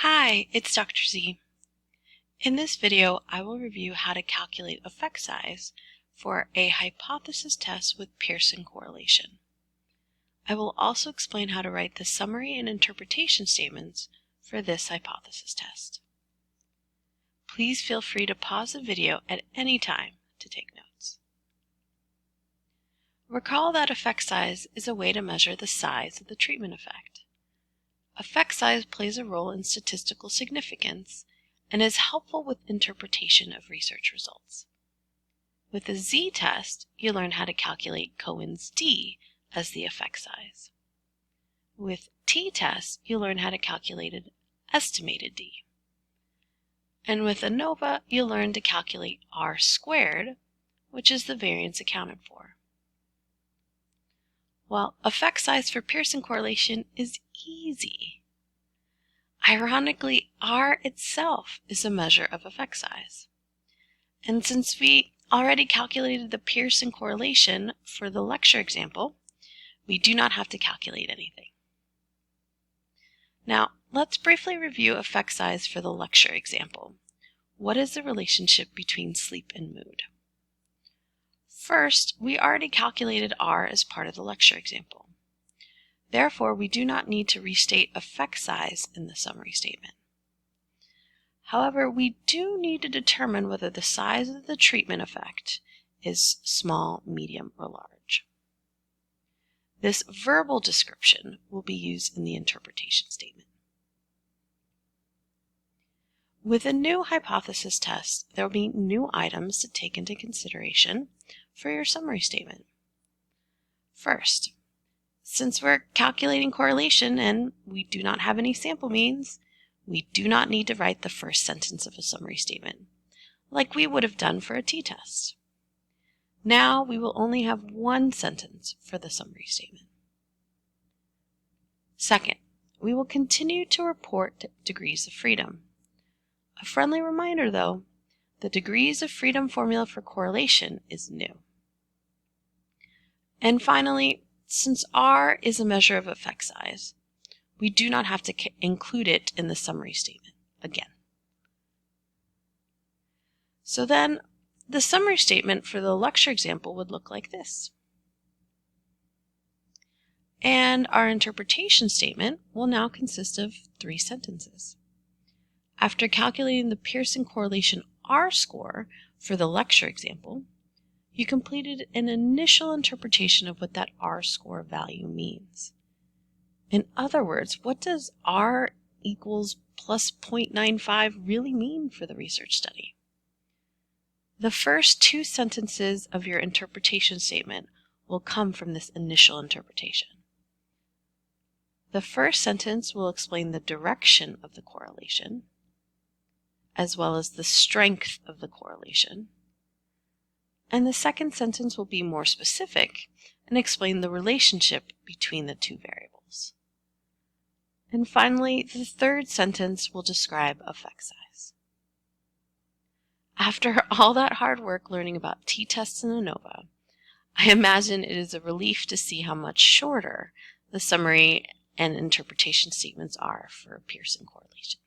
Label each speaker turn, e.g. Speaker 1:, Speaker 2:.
Speaker 1: Hi, it's Dr. Z. In this video, I will review how to calculate effect size for a hypothesis test with Pearson correlation. I will also explain how to write the summary and interpretation statements for this hypothesis test. Please feel free to pause the video at any time to take notes. Recall that effect size is a way to measure the size of the treatment effect. Effect size plays a role in statistical significance and is helpful with interpretation of research results. With the z-test, you learn how to calculate Cohen's d as the effect size. With t-test, you learn how to calculate an estimated d. And with ANOVA, you learn to calculate r squared, which is the variance accounted for. Well, effect size for Pearson correlation is easy. Ironically, R itself is a measure of effect size. And since we already calculated the Pearson correlation for the lecture example, we do not have to calculate anything. Now, let's briefly review effect size for the lecture example. What is the relationship between sleep and mood? First, we already calculated R as part of the lecture example. Therefore, we do not need to restate effect size in the summary statement. However, we do need to determine whether the size of the treatment effect is small, medium, or large. This verbal description will be used in the interpretation statement. With a new hypothesis test, there will be new items to take into consideration for your summary statement. First, since we're calculating correlation and we do not have any sample means, we do not need to write the first sentence of a summary statement, like we would have done for a t-test. Now we will only have one sentence for the summary statement. Second, we will continue to report degrees of freedom. A friendly reminder though, the degrees of freedom formula for correlation is new. And finally, since R is a measure of effect size, we do not have to include it in the summary statement again. So then, the summary statement for the lecture example would look like this. And our interpretation statement will now consist of 3 sentences. After calculating the Pearson correlation R score for the lecture example, you completed an initial interpretation of what that R score value means. In other words, what does R equals plus 0.95 really mean for the research study? The first 2 sentences of your interpretation statement will come from this initial interpretation. The first sentence will explain the direction of the correlation, as well as the strength of the correlation. And the second sentence will be more specific and explain the relationship between the 2 variables. And finally, the third sentence will describe effect size. After all that hard work learning about t-tests and ANOVA, I imagine it is a relief to see how much shorter the summary and interpretation statements are for Pearson correlation.